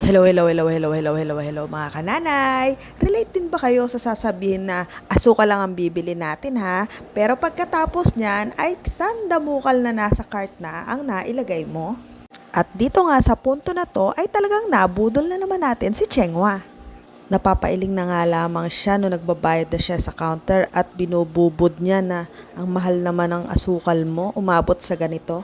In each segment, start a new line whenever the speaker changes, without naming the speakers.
Hello mga kananay. Relate din ba kayo sa sasabihin na asukal lang ang bibili natin ha? Pero pagkatapos niyan ay sandamukal na nasa cart na ang nailagay mo? At dito nga sa punto na to ay talagang nabudol na naman natin si Chengwa. Napapailing na nga lamang siya no nagbabayad na siya sa counter at binububod niya na ang mahal naman ng asukal mo, umabot sa ganito.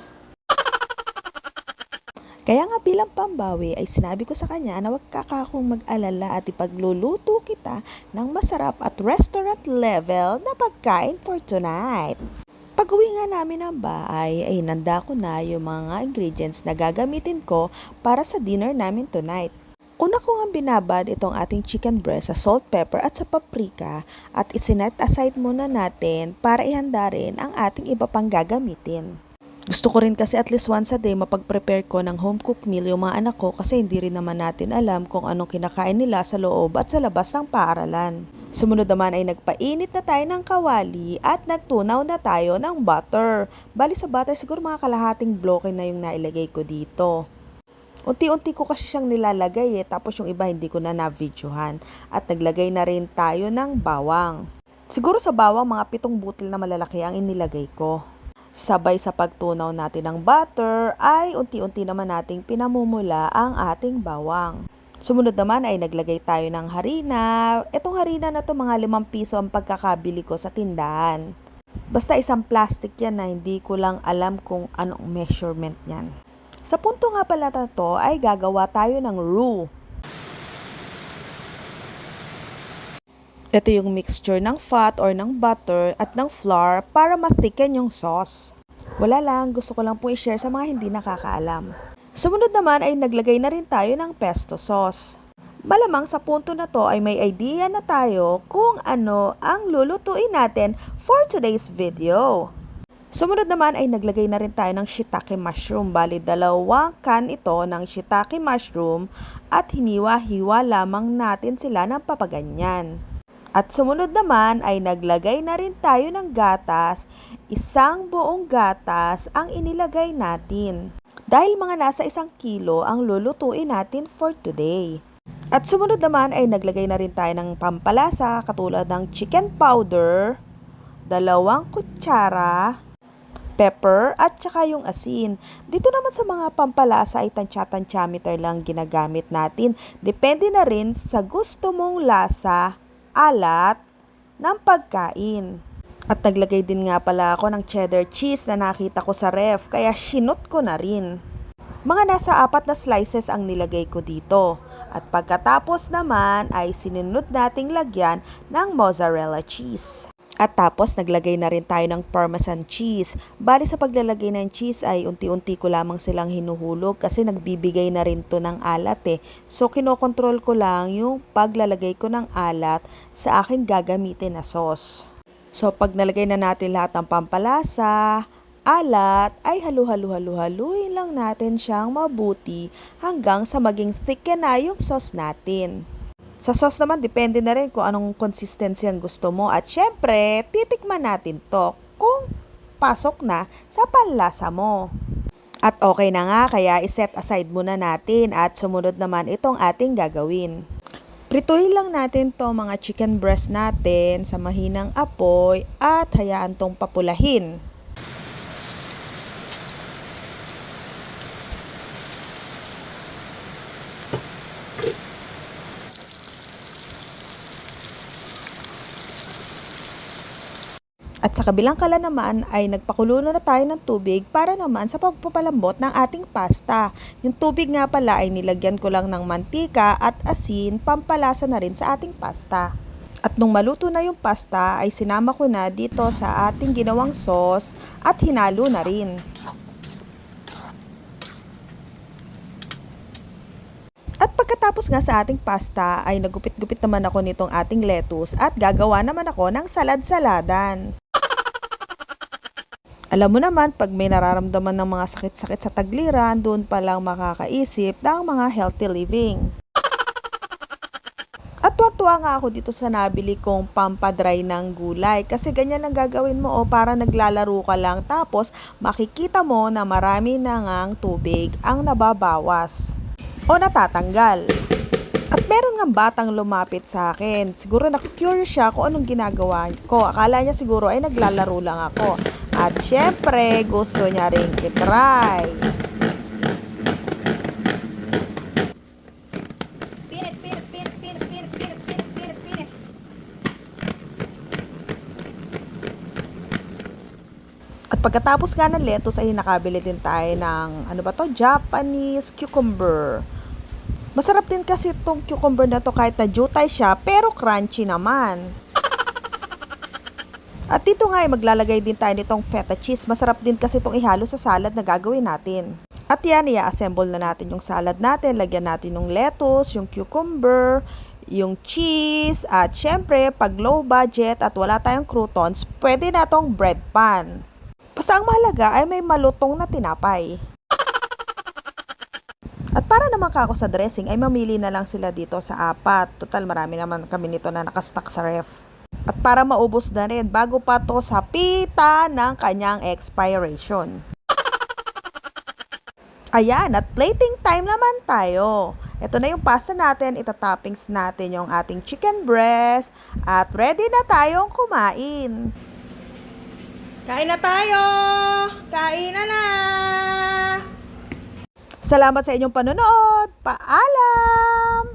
Kaya nga bilang pambawi ay sinabi ko sa kanya na huwag kakakong mag-alala at ipagluluto kita ng masarap at restaurant level na pagkain for tonight. Pag-uwi nga namin ng bahay ay nanda ko na yung mga ingredients na gagamitin ko para sa dinner namin tonight. Una ko nga binabad itong ating chicken breast sa salt, pepper at sa paprika at isinet aside muna natin para ihanda rin ang ating iba pang gagamitin. Gusto ko rin kasi at least once a day mapag-prepare ko ng home cooked meal yung mga anak ko kasi hindi rin naman natin alam kung anong kinakain nila sa loob at sa labas ng paaralan. Sumunod naman ay nagpainit na tayo ng kawali at nagtunaw na tayo ng butter. Bali sa butter siguro mga kalahating bloke na yung nailagay ko dito. Unti-unti ko kasi siyang nilalagay tapos yung iba hindi ko na na-videohan. At naglagay na rin tayo ng bawang. Siguro sa bawang mga 7 butil na malalaki ang inilagay ko. Sabay sa pagtunaw natin ng butter ay unti-unti naman nating pinamumula ang ating bawang. Sumunod naman ay naglagay tayo ng harina. Itong harina na to mga 5 piso ang pagkakabili ko sa tindahan. Basta isang plastic yan na hindi ko lang alam kung anong measurement niyan. Sa punto nga pala na to ay gagawa tayo ng roux. Ito yung mixture ng fat or ng butter at ng flour para ma-thicken yung sauce. Wala lang, gusto ko lang po i-share sa mga hindi nakakaalam. Sumunod naman ay naglagay na rin tayo ng pesto sauce. Malamang sa punto na to ay may idea na tayo kung ano ang lulutuin natin for today's video. Sumunod naman ay naglagay na rin tayo ng shiitake mushroom. Bali 2 can ito ng shiitake mushroom at hiniwa-hiwa lamang natin sila ng papaganyan. At sumunod naman ay naglagay na rin tayo ng gatas, 1 buong gatas ang inilagay natin. Dahil mga nasa 1 kilo ang lulutuin natin for today. At sumunod naman ay naglagay na rin tayo ng pampalasa katulad ng chicken powder, 2 kutsara, pepper at saka yung asin. Dito naman sa mga pampalasa ay tansya-tansyameter lang ginagamit natin. Depende na rin sa gusto mong lasa, alat ng pagkain. At naglagay din nga pala ako ng cheddar cheese na nakita ko sa ref kaya sinot ko na rin. Mga nasa 4 na slices ang nilagay ko dito. At pagkatapos naman ay sinunod nating lagyan ng mozzarella cheese. At tapos naglagay na rin tayo ng parmesan cheese. Bali sa paglalagay ng cheese ay unti-unti ko lamang silang hinuhulog kasi nagbibigay na rin to ng alat So kinokontrol ko lang yung paglalagay ko ng alat sa aking gagamitin na sauce. So pag nalagay na natin lahat ng pampalasa, alat, ay haluin lang natin siyang mabuti hanggang sa maging thicken na yung sauce natin. Sa sauce naman, depende na rin kung anong consistency ang gusto mo. At syempre, titikman natin to kung pasok na sa panlasa mo. At okay na nga, kaya iset aside muna natin at sumunod naman itong ating gagawin. Prituhin lang natin to mga chicken breast natin sa mahinang apoy at hayaan tong papulahin. At sa kabilang kala naman ay nagpakulo na tayo ng tubig para naman sa pagpapalambot ng ating pasta. Yung tubig nga pala ay nilagyan ko lang ng mantika at asin, pampalasa na rin sa ating pasta. At nung maluto na yung pasta ay sinama ko na dito sa ating ginawang sauce at hinalo na rin. At pagkatapos nga sa ating pasta ay nagupit-gupit naman ako nitong ating lettuce at gagawa naman ako ng salad-saladan. Alam mo naman, pag may nararamdaman ng mga sakit-sakit sa tagliran, doon pa lang makakaisip ng mga healthy living. At tuwa-tuwa nga ako dito sa nabili kong pampadry ng gulay kasi ganyan lang gagawin mo para naglalaro ka lang tapos makikita mo na marami na ngang tubig ang nababawas. o natatanggal. At meron nga batang lumapit sa akin. Siguro na-curious siya kung anong ginagawa ko. Akala niya siguro ay naglalaro lang ako. At syempre, gusto niya rin itry.
Spin it, spin it, spin it, spin it, spin it, spin it, spin it, spin it, spin it.
At pagkatapos nga ng lettuce ay nakabili din tayo ng Japanese cucumber. Masarap din kasi itong cucumber na to kahit na jutay siya pero crunchy naman. At dito nga ay maglalagay din tayo nitong feta cheese. Masarap din kasi itong ihalo sa salad na gagawin natin. At yan, i-assemble na natin yung salad natin. Lagyan natin yung lettuce, yung cucumber, yung cheese, at syempre, pag low budget at wala tayong croutons, pwede na itong bread pan. Basta ang mahalaga ay may malutong na tinapay. At para naman kako sa dressing, ay mamili na lang sila dito sa 4. Total, marami naman kami nito na nakastock sa ref. At para maubos na rin, bago pa to sa pita ng kanyang expiration. Ayan, at plating time naman tayo. Ito na yung pasta natin, itatoppings natin yung ating chicken breast, at ready na tayong kumain.
Kain na tayo! Kain na!
Salamat sa inyong panonood. Paalam!